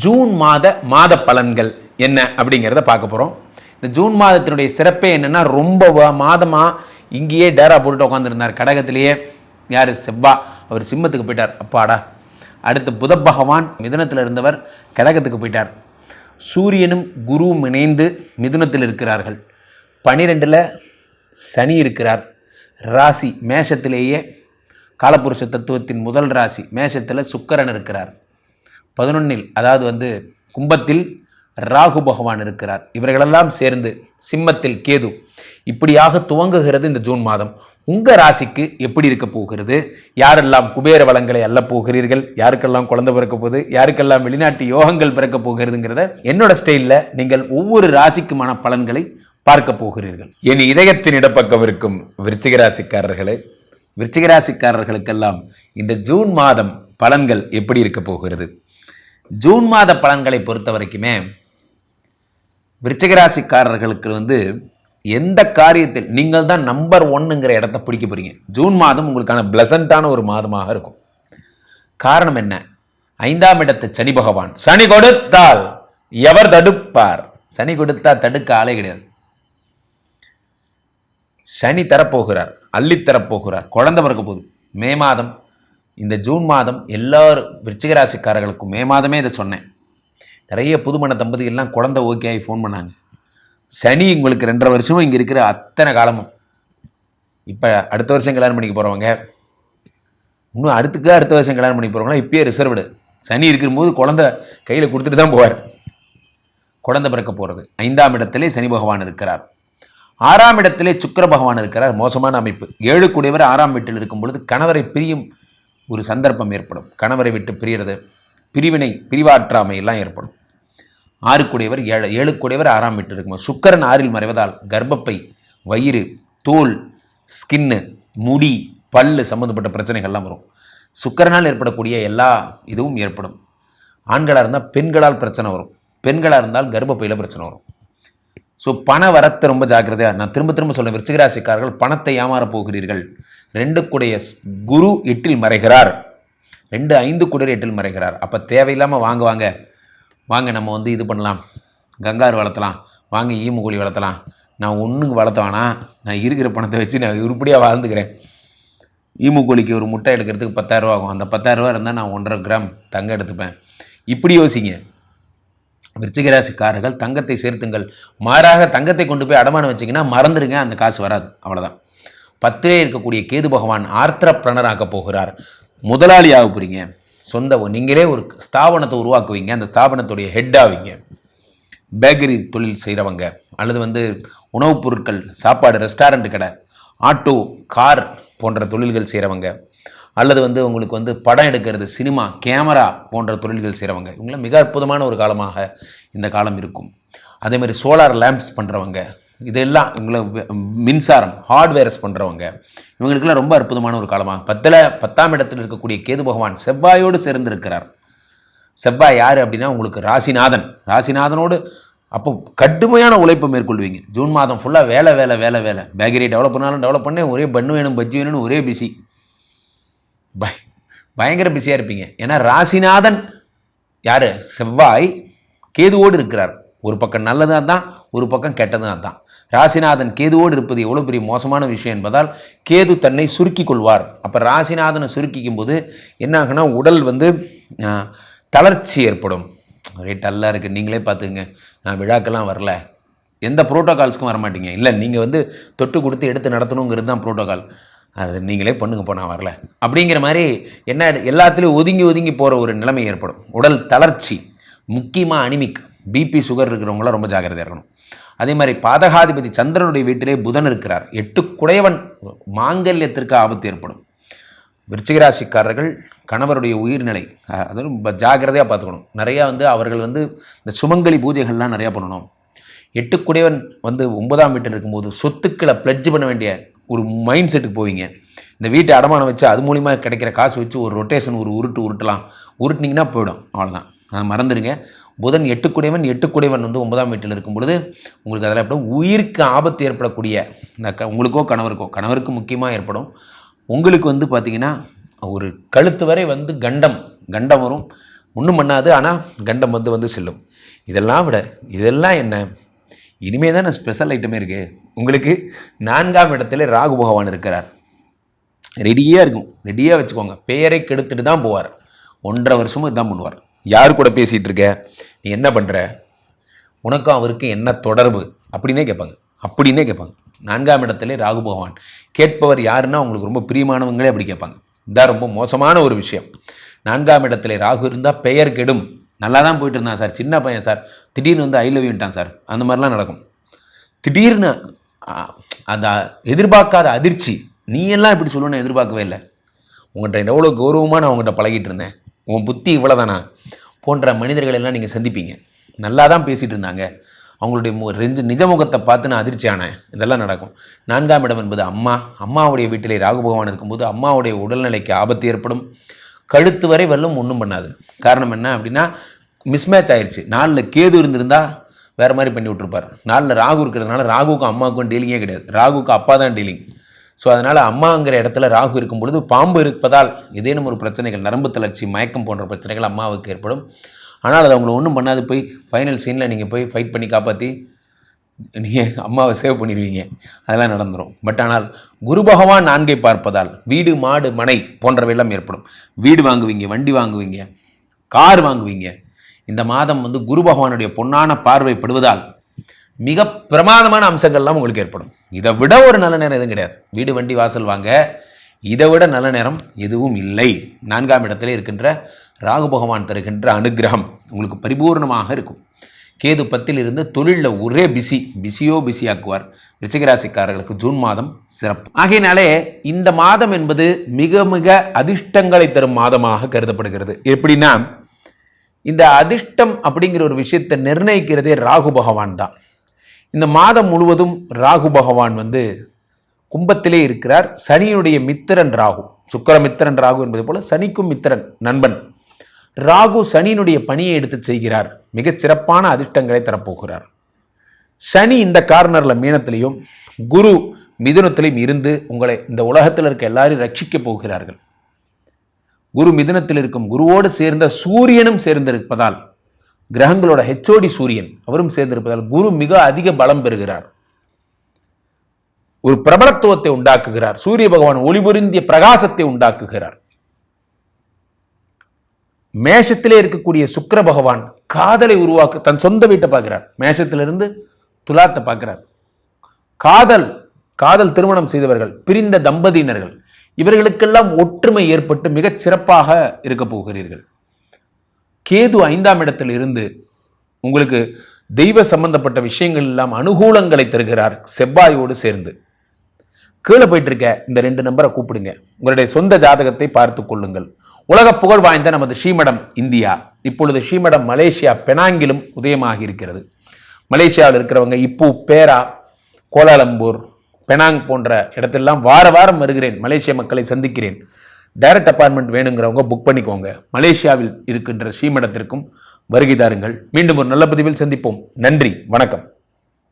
June மாத பலன்கள் என்ன அப்படிங்கிறத பார்க்க போகிறோம். இந்த ஜூன் மாதத்தினுடைய சிறப்பே என்னென்னா, ரொம்ப மாதமாக இங்கேயே டேரா போட்டுட்டு உட்காந்துருந்தார் கடகத்திலேயே. யார்? செவ்வா. அவர் சிம்மத்துக்கு போயிட்டார். அப்பாடா. அடுத்து புத பகவான் மிதுனத்தில் இருந்தவர் கடகத்துக்கு போயிட்டார். சூரியனும் குருவும் இணைந்து மிதுனத்தில் இருக்கிறார்கள். 12ல் சனி இருக்கிறார். ராசி மேஷத்திலேயே காலபுருஷ தத்துவத்தின் முதல் ராசி மேஷத்தில் சுக்கிரன் இருக்கிறார். 11ல் அதாவது கும்பத்தில் ராகு பகவான் இருக்கிறார். இவர்களெல்லாம் சேர்ந்து சிம்மத்தில் கேது. இப்படியாக துவங்குகிறது இந்த ஜூன் மாதம். உங்கள் ராசிக்கு எப்படி இருக்க போகிறது? யாரெல்லாம் குபேர வளங்களை அள்ள போகிறீர்கள்? யாருக்கெல்லாம் குழந்தை பிறக்க போகுது? யாருக்கெல்லாம் வெளிநாட்டு யோகங்கள் பிறக்க போகிறதுங்கிறத என்னோட ஸ்டைலில் நீங்கள் ஒவ்வொரு ராசிக்குமான பலன்களை பார்க்க போகிறீர்கள். என் இதயத்தின் இடப்பக்கம் இருக்கும் விருச்சிக ராசிக்காரர்களே, விருச்சிக ராசிக்காரர்களுக்கெல்லாம் இந்த ஜூன் மாதம் பலன்கள் எப்படி இருக்க போகிறது? ஜூன் மாத பலன்களை பொறுத்த வரைக்குமே விருச்சிக ராசிக்காரர்களுக்கு எந்த காரியத்தில் நீங்கள் தான் நம்பர் 1ங்கிற இடத்த பிடிக்க போறீங்க. ஜூன் மாதம் உங்களுக்கான பிளசண்டான ஒரு மாதமாக இருக்கும். காரணம் என்ன? 5ஆம் இடத்து சனி பகவான். சனி கொடுத்தால் எவர் தடுப்பார்? சனி கொடுத்தா தடுக்க ஆளே கிடையாது. சனி தரப்போகிறார், அள்ளி தரப்போகிறார், குழந்தை பிறக்க போகுது. மே மாதம், இந்த ஜூன் மாதம் எல்லாரும் விருச்சிக ராசிக்காரர்களுக்கும் மே மாதமே இதை சொன்னேன். நிறைய புதுமண தம்பதிகள்லாம் குழந்தை ஓகே ஆகி ஃபோன் பண்ணாங்க. சனி உங்களுக்கு 2.5 வருஷமும் இங்கே இருக்கிற அத்தனை காலமும், இப்போ அடுத்த வருஷம் கல்யாணம் பண்ணிக்க போகிறவங்க, இன்னும் அடுத்த வருஷம் கல்யாணம் பண்ணி போகிறவங்களாம் இப்பயே ரிசர்வ்டு. சனி இருக்கும்போது குழந்தை கையில் கொடுத்துட்டு தான் போவார். குழந்தை பிறக்க போகிறது. 5ஆம் இடத்திலே சனி பகவான் இருக்கிறார். 6ஆம் இடத்திலே சுக்கிர பகவான் இருக்கிறார். மோசமான அமைப்பு. 7 கூடியவர் 6ஆம் வீட்டில் இருக்கும் பொழுது கணவரை பிரியும் ஒரு சந்தர்ப்பம் ஏற்படும். கணவரை விட்டு பிரிகிறது, பிரிவாற்றாமை எல்லாம் ஏற்படும். 6 கூடியவர் 7 கூடியவர் 6ஆம் வீட்டில் இருக்கும்போது சுக்கிரன் 6ல் மறைவதால் கர்ப்பப்பை, வயிறு, தோல், ஸ்கின்னு, முடி, பல்லு சம்பந்தப்பட்ட பிரச்சனைகள்லாம் வரும். சுக்கிரனால் ஏற்படக்கூடிய எல்லா இதுவும் ஏற்படும். ஆண்களாக இருந்தால் பெண்களால் பிரச்சனை வரும். பெண்களாக இருந்தால் கர்ப்பப்பையில் பிரச்சனை வரும். ஸோ பண வரத்தை ரொம்ப ஜாக்கிரதையாக, நான் திரும்ப சொல்ல, விருச்சிக ராசிக்காரர்கள் பணத்தை ஏமாற போகிறீர்கள். 2 கூடிய குரு 8ல் மறைகிறார். 2 5 கூடியர் 8ல் மறைகிறார். அப்போ தேவையில்லாமல் வாங்க நம்ம இது பண்ணலாம், கங்காரு வளர்த்தலாம், வாங்க ஈமுகோழி வளர்த்தலாம். நான் ஒன்றுக்கு வளர்த்தவானா, நான் இருக்கிற பணத்தை வச்சு நான் உருப்படியாக வாழ்ந்துக்கிறேன். ஈமுகோழிக்கு ஒரு முட்டை எடுக்கிறதுக்கு 10,000 ரூபா ஆகும். அந்த 10,000 ரூபா இருந்தால் நான் 1.5 கிராம் தங்கம் எடுத்துப்பேன். இப்படி யோசிங்க. விருச்சிக ராசிக்காரர்கள் தங்கத்தை சேர்த்துங்கள். மாறாக தங்கத்தை கொண்டு போய் அடமானம் வச்சிங்கன்னா மறந்துடுங்க, அந்த காசு வராது. அவ்வளோதான். 10லே இருக்கக்கூடிய கேது பகவான் ஆர்த்திரப்பிரணராக போகிறார். முதலாளி ஆக போகிறீங்க. நீங்களே ஒரு ஸ்தாபனத்தை உருவாக்குவீங்க. அந்த ஸ்தாபனத்துடைய ஹெட் ஆவீங்க. பேக்கரி தொழில் செய்கிறவங்க, அல்லது உணவுப் பொருட்கள், சாப்பாடு, ரெஸ்டாரண்ட் கடை, ஆட்டோ, கார் போன்ற தொழில்கள் செய்கிறவங்க, அல்லது உங்களுக்கு படம் எடுக்கிறது, சினிமா, கேமரா போன்ற தொழில்கள் செய்கிறவங்க, இவங்களாம் மிக அற்புதமான ஒரு காலமாக இந்த காலம் இருக்கும். அதேமாதிரி சோலார் லேம்ப்ஸ் பண்ணுறவங்க, இதெல்லாம் இவங்களை மின்சாரம் ஹார்ட்வேர்ஸ் பண்ணுறவங்க, இவங்களுக்கெல்லாம் ரொம்ப அற்புதமான ஒரு காலமாக. 10ஆம் இடத்தில் இருக்கக்கூடிய கேது பகவான் செவ்வாயோடு சேர்ந்து இருக்கிறார். செவ்வாய் யார் அப்படின்னா உங்களுக்கு ராசிநாதனோடு அப்போ கடுமையான உழைப்பை மேற்கொள்வீங்க. ஜூன் மாதம் ஃபுல்லாக வேலை. பேக்கரி டெவலப் பண்ணாலும் டெவலப் பண்ணேன், ஒரே பண்ணு வேணும், பஜ்ஜி வேணும்னு ஒரே பிஸி. பயங்கர பிஸியாக இருப்பீங்க. ஏன்னா ராசிநாதன் யார்? செவ்வாய் கேதுவோடு இருக்கிறார். ஒரு பக்கம் நல்லதாக தான், ஒரு பக்கம் கெட்டதாக தான். ராசிநாதன் கேதுவோடு இருப்பது எவ்வளோ பெரிய மோசமான விஷயம் என்பதால் கேது தன்னை சுருக்கி கொள்வார். அப்போ ராசிநாதனை சுருக்கிக்கும் போது என்ன ஆகுனா, உடல் தளர்ச்சி ஏற்படும். ஒரே டல்லாக இருக்குது. நீங்களே பார்த்துக்குங்க. நான் விழாக்கெல்லாம் வரல, எந்த ப்ரோட்டோகால்ஸ்க்கும் வரமாட்டீங்க. இல்லை, நீங்கள் தொட்டு கொடுத்து எடுத்து நடத்தணுங்கிறது தான் ப்ரோட்டோகால். அது நீங்களே பண்ணுங்க, நான் வரல அப்படிங்கிற மாதிரி என்ன, எல்லாத்துலேயும் ஒதுங்கி போகிற ஒரு நிலைமை ஏற்படும். உடல் தளர்ச்சி, முக்கியமாக அனிமிக், பிபி, சுகர் இருக்கிறவங்களாம் ரொம்ப ஜாக்கிரதையாக இருக்கணும். அதே மாதிரி பாதகாதிபதி சந்திரனுடைய வீட்டிலே புதன் இருக்கிறார். 8 குடையவன், மாங்கல்யத்திற்கு ஆபத்து ஏற்படும். விருச்சிக ராசிக்காரர்கள் கணவருடைய உயிர்நிலை அது ரொம்ப ஜாக்கிரதையாக பார்த்துக்கணும். நிறையா அவர்கள் இந்த சுமங்கலி பூஜைகள்லாம் நிறையா பண்ணணும். 8 குடையவன் 9ஆம் வீட்டில் இருக்கும்போது சொத்துக்களை பிளட்ஜ் பண்ண வேண்டிய ஒரு மைண்ட் செட்டுக்கு போவீங்க. இந்த வீட்டை அடமானம் வச்சு அது மூலிமா கிடைக்கிற காசு வச்சு ஒரு ரொட்டேஷன், ஒரு உருட்டலாம். உருட்டினீங்கன்னா போயிடும். அவ்வளோதான். மறந்துடுங்க. புதன் 8 குடையவன் 9ஆம் வீட்டில் இருக்கும் பொழுது உங்களுக்கு அதில் எப்படி உயிருக்கு ஆபத்து ஏற்படக்கூடிய உங்களுக்கோ கணவருக்கு முக்கியமாக ஏற்படும். உங்களுக்கு பார்த்திங்கன்னா ஒரு கழுத்து வரை கண்டம் வரும். ஒன்றும் பண்ணாது, ஆனால் கண்டம் வந்து செல்லும். இதெல்லாம் விட இதெல்லாம் என்ன, இனிமே தான் ஸ்பெஷல் ஐட்டமே இருக்குது. உங்களுக்கு 4ஆம் இடத்துல ராகு பகவான் இருக்கிறார். ரெடியாக இருக்கும், ரெடியாக வச்சுக்கோங்க. பெயரை கெடுத்துட்டு தான் போவார். 1.5 வருஷமும் இதுதான் பண்ணுவார். யார் கூட பேசிகிட்டு இருக்க, நீ என்ன பண்ணுற, உனக்கும் அவருக்கும் என்ன தொடர்பு அப்படின்னே கேட்பாங்க. 4ஆம் இடத்துல ராகு பகவான். கேட்பவர் யாருன்னா உங்களுக்கு ரொம்ப பிரியமானவங்களே அப்படி கேட்பாங்க. இதுதான் ரொம்ப மோசமான ஒரு விஷயம். 4ஆம் இடத்துல ராகு இருந்தால் பெயர் கெடும். நல்லா தான் போயிட்டு இருந்தான் சார், சின்ன பையன் சார், திடீர்னு வந்து ஐ லவ் யூன்ட்டான் சார், அந்த மாதிரிலாம் நடக்கும். திடீர்னு அந்த எதிர்பார்க்காத அதிர்ச்சி. நீ எல்லாம் இப்படி சொல்லணும்னு எதிர்பார்க்கவே இல்லை. உங்கள்கிட்ட எவ்வளோ கௌரவமாக நான் உங்கள்கிட்ட பழகிட்டு இருந்தேன், உன் புத்தி இவ்வளோதானா போன்ற மனிதர்கள் எல்லாம் நீங்கள் சந்திப்பீங்க. நல்லா தான் பேசிகிட்டு இருந்தாங்க, அவங்களுடைய நிஜ முகத்தை பார்த்து நான் அதிர்ச்சி ஆனேன். இதெல்லாம் நடக்கும். 4ஆம் இடம் என்பது அம்மாவுடைய வீட்டிலே ராகு பகவான் இருக்கும்போது அம்மாவுடைய உடல்நிலைக்கு ஆபத்து ஏற்படும். கழுத்து வரை வெல்லும், ஒன்றும் பண்ணாது. காரணம் என்ன அப்படின்னா, மிஸ்மேட்ச் ஆயிடுச்சு. 4ல் கேது இருந்திருந்தால் வேறு மாதிரி பண்ணி விட்டுருப்பார். 4ல் ராகு இருக்கிறதுனால ராகுக்கும் அம்மாவுக்கும் டீலிங்கே கிடையாது. ராகுக்கு அப்பா தான் டீலிங். ஸோ அதனால் அம்மாங்கிற இடத்துல ராகு இருக்கும் பொழுது பாம்பு இருப்பதால் ஏதேனும் ஒரு பிரச்சனைகள், நரம்பு தளர்ச்சி, மயக்கம் போன்ற பிரச்சனைகள் அம்மாவுக்கு ஏற்படும். ஆனால் அது அவங்களை ஒன்றும் பண்ணாது. போய் ஃபைனல் சீனில் நீங்கள் போய் ஃபைட் பண்ணி காப்பாற்றி நீங்கள் அம்மாவை சேவ் பண்ணிடுவீங்க. அதெல்லாம் நடந்துடும். பட் ஆனால் குரு பகவான் 4ஐ பார்ப்பதால் வீடு, மாடு, மனை போன்றவையெல்லாம் ஏற்படும். வீடு வாங்குவீங்க, வண்டி வாங்குவீங்க, கார் வாங்குவீங்க. இந்த மாதம் வந்து குரு பகவானுடைய பொன்னான பார்வைப்படுவதால் மிக பிரமாதமான அம்சங்கள்லாம் உங்களுக்கு ஏற்படும். இதை விட ஒரு நல்ல நேரம் எதுவும் கிடையாது. வீடு, வண்டி, வாசல் வாங்க இதை விட நல்ல நேரம் எதுவும் இல்லை. 4ஆம் இடத்துல இருக்கின்ற ராகு பகவான் தருகின்ற அனுகிரகம் உங்களுக்கு பரிபூர்ணமாக இருக்கும். கேது 10ல் இருந்து தொழிலில் ஒரே பிஸியாக்குவார். விருச்சிகராசிக்காரர்களுக்கு ஜூன் மாதம் சிறப்பு. ஆகையினாலே இந்த மாதம் என்பது மிக மிக அதிர்ஷ்டங்களை தரும் மாதமாக கருதப்படுகிறது. எப்படின்னா, இந்த அதிர்ஷ்டம் அப்படிங்கிற ஒரு விஷயத்தை நிர்ணயிக்கிறதே ராகு பகவான் தான். இந்த மாதம் முழுவதும் ராகு பகவான் வந்து கும்பத்திலே இருக்கிறார். சனியுடைய மித்திரன் ராகு, சுக்கிர மித்திரன் ராகு என்பது போல சனிக்கும் மித்திரன் நண்பன். ராகு சனியினுடைய பணியை எடுத்து செய்கிறார். மிகச் சிறப்பான அதிர்ஷ்டங்களை தரப்போகிறார். சனி இந்த கார்னரில் மீனத்திலையும் குரு மிதுனத்திலையும் இருந்து உங்களை இந்த உலகத்தில் இருக்க எல்லாரையும் ரட்சிக்க போகிறார்கள். குரு மிதுனத்தில் இருக்கும் குருவோடு சேர்ந்த சூரியனும் சேர்ந்திருப்பதால், கிரகங்களோட ஹெச்ஓடி சூரியன் அவரும் சேர்ந்திருப்பதால் குரு மிக அதிக பலம் பெறுகிறார். ஒரு பிரபலத்துவத்தை உண்டாக்குகிறார். சூரிய பகவான் ஒளிபுரிந்திய பிரகாசத்தை உண்டாக்குகிறார். மேஷத்திலே இருக்கக்கூடிய சுக்கிர பகவான் காதலை உருவாக்க தன் சொந்த வீட்டை பார்க்கிறார். மேஷத்திலிருந்து துலாத்தை பார்க்கிறார். காதல் திருமணம் செய்தவர்கள், பிரிந்த தம்பதியினர்கள், இவர்களுக்கெல்லாம் ஒற்றுமை ஏற்பட்டு மிகச் சிறப்பாக இருக்க போகிறீர்கள். கேது 5ஆம் இடத்தில் இருந்து உங்களுக்கு தெய்வ சம்பந்தப்பட்ட விஷயங்கள் எல்லாம் அனுகூலங்களை தருகிறார். செவ்வாயோடு சேர்ந்து கீழே போயிட்டு இருக்க இந்த 2 நம்பரை கூப்பிடுங்க. உங்களுடைய சொந்த ஜாதகத்தை பார்த்து கொள்ளுங்கள். உலக புகழ் வாய்ந்த நமது ஸ்ரீமடம் இந்தியா இப்பொழுது ஸ்ரீமடம் மலேசியா பெனாங்கிலும் உதயமாகி இருக்கிறது. மலேசியாவில் இருக்கிறவங்க இப்போ பேரா, கோலாலம்பூர், பெனாங் போன்ற இடத்தெல்லாம் வாரம் வருகிறேன். மலேசிய மக்களை சந்திக்கிறேன். டைரக்ட் அப்பாயின்மெண்ட் வேணுங்கிறவங்க புக் பண்ணிக்கோங்க. மலேசியாவில் இருக்கின்ற ஸ்ரீமடத்திற்கும் வருகை தாருங்கள். மீண்டும் ஒரு நல்ல பதிவில் சந்திப்போம். நன்றி, வணக்கம்.